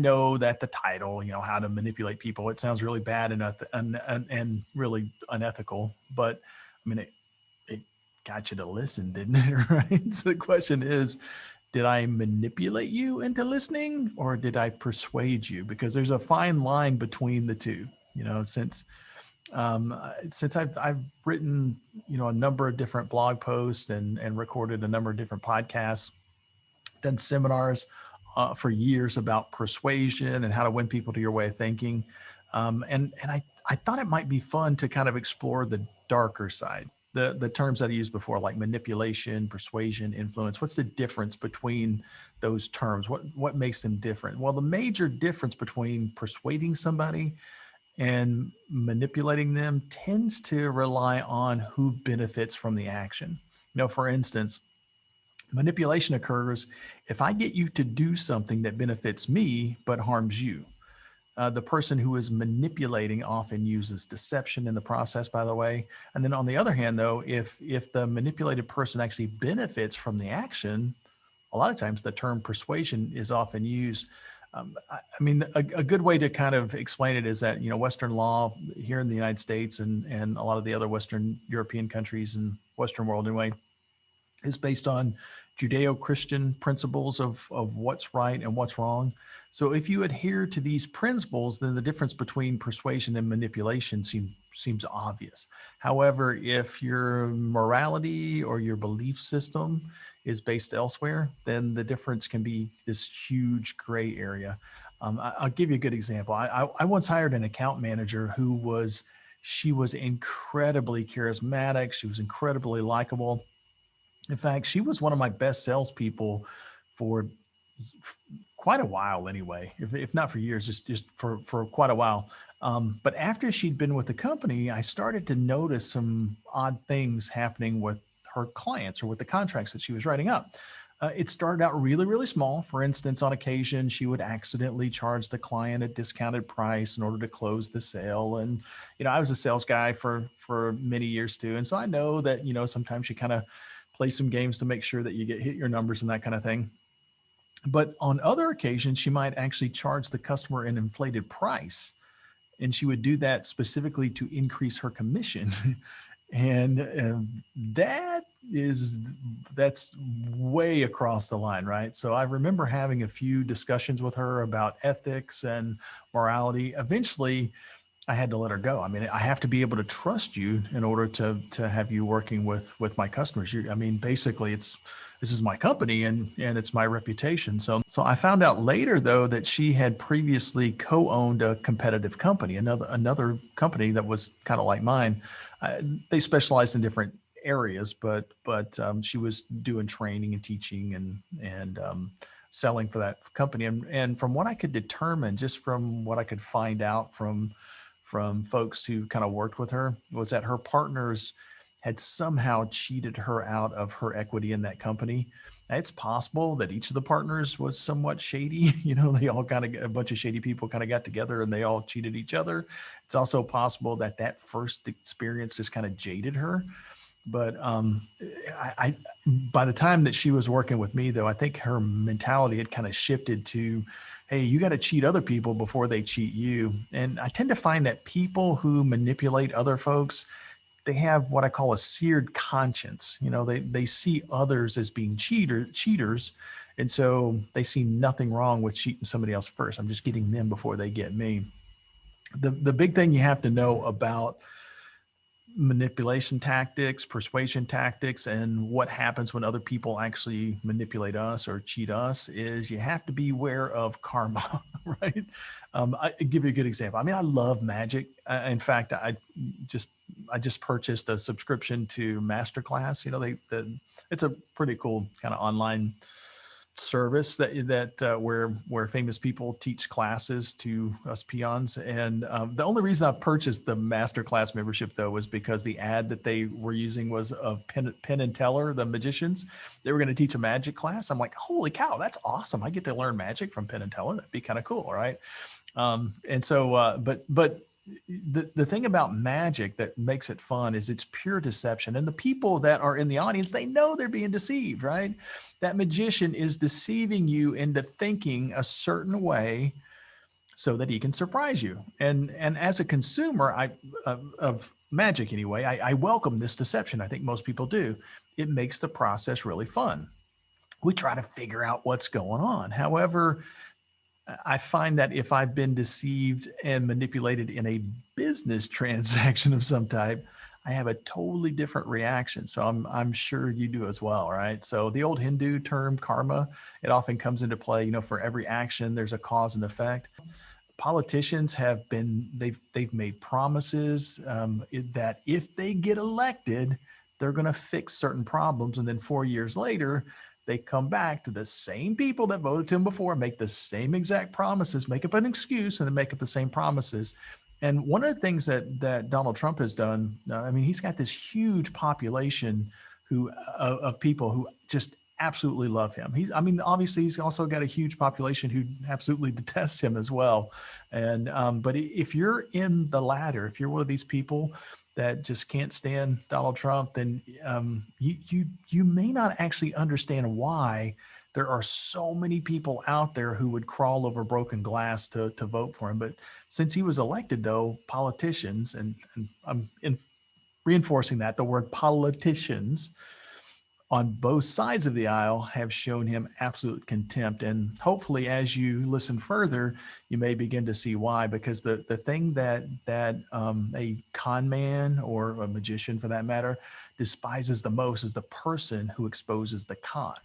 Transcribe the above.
know that the title, how to manipulate people, it sounds really bad and really unethical, but I mean, it got you to listen, didn't it? Right. So the question is, did I manipulate you into listening or did I persuade you? Because there's a fine line between the two, since I've written, a number of different blog posts and recorded a number of different podcasts, done seminars for years about persuasion and how to win people to your way of thinking. And I thought it might be fun to kind of explore the darker side, the terms that I used before, like manipulation, persuasion, influence. What's the difference between those terms? What makes them different? Well, the major difference between persuading somebody and manipulating them tends to rely on who benefits from the action. For instance, manipulation occurs if I get you to do something that benefits me but harms you. The person who is manipulating often uses deception in the process, by the way. And then on the other hand, though, if the manipulated person actually benefits from the action, a lot of times the term persuasion is often used. I mean, a good way to kind of explain it is that, Western law here in the United States and a lot of the other Western European countries and Western world anyway, is based on Judeo-Christian principles of what's right and what's wrong. So if you adhere to these principles, then the difference between persuasion and manipulation seems obvious. However, if your morality or your belief system is based elsewhere, then the difference can be this huge gray area. I'll give you a good example. I once hired an account manager she was incredibly charismatic. She was incredibly likable. In fact, she was one of my best salespeople for quite a while anyway, if not for years, just for quite a while. But after she'd been with the company, I started to notice some odd things happening with her clients or with the contracts that she was writing up. It started out really, really small. For instance, on occasion, she would accidentally charge the client a discounted price in order to close the sale. And, I was a sales guy for many years too. And so I know that, sometimes you kind of play some games to make sure that you hit your numbers and that kind of thing. But on other occasions, she might actually charge the customer an inflated price. And she would do that specifically to increase her commission. And that's way across the line, right? So I remember having a few discussions with her about ethics and morality. Eventually, I had to let her go. I mean, I have to be able to trust you in order to have you working with my customers. Basically, this is my company and it's my reputation. So I found out later though that she had previously co-owned a competitive company, another company that was kind of like mine. They specialized in different areas, but she was doing training and teaching and selling for that company. And from what I could determine, just from what I could find out from folks who kind of worked with her, was that her partners had somehow cheated her out of her equity in that company. Now, it's possible that each of the partners was somewhat shady. They all a bunch of shady people kind of got together and they all cheated each other. It's also possible that first experience just kind of jaded her. But by the time that she was working with me, though, I think her mentality had kind of shifted to, hey, you got to cheat other people before they cheat you. And I tend to find that people who manipulate other folks, they have what I call a seared conscience. They see others as being cheaters. And so they see nothing wrong with cheating somebody else first. I'm just getting them before they get me. The big thing you have to know about manipulation tactics, persuasion tactics, and what happens when other people actually manipulate us or cheat us is you have to be aware of karma, right? I give you a good example. I mean, I love magic. In fact, I just purchased a subscription to Masterclass. It's a pretty cool kind of online service where famous people teach classes to us peons. And the only reason I purchased the Masterclass membership though was because the ad that they were using was of Penn and Teller, the magicians. They were going to teach a magic class. I'm like, holy cow, that's awesome! I get to learn magic from Penn and Teller. That'd be kind of cool, right? But the thing about magic that makes it fun is it's pure deception. And the people that are in the audience, they know they're being deceived, right? That magician is deceiving you into thinking a certain way so that he can surprise you. And as a consumer, of magic anyway, I welcome this deception. I think most people do. It makes the process really fun. We try to figure out what's going on. However, I find that if I've been deceived and manipulated in a business transaction of some type, I have a totally different reaction. So I'm sure you do as well, right? So the old Hindu term karma, it often comes into play. For every action, there's a cause and effect. Politicians have been they've made promises that if they get elected, they're going to fix certain problems, and then 4 years later, they come back to the same people that voted to him before, make the same exact promises, make up an excuse, and then make up the same promises. And one of the things that Donald Trump has done, I mean, he's got this huge population of people who just absolutely love him. I mean, obviously, he's also got a huge population who absolutely detests him as well. And but if you're in the latter, if you're one of these people that just can't stand Donald Trump, then you may not actually understand why there are so many people out there who would crawl over broken glass to vote for him. But since he was elected, though, politicians, and reinforcing that, the word politicians on both sides of the aisle have shown him absolute contempt. And hopefully, as you listen further, you may begin to see why. Because the thing that a con man, or a magician for that matter, despises the most is the person who exposes the con.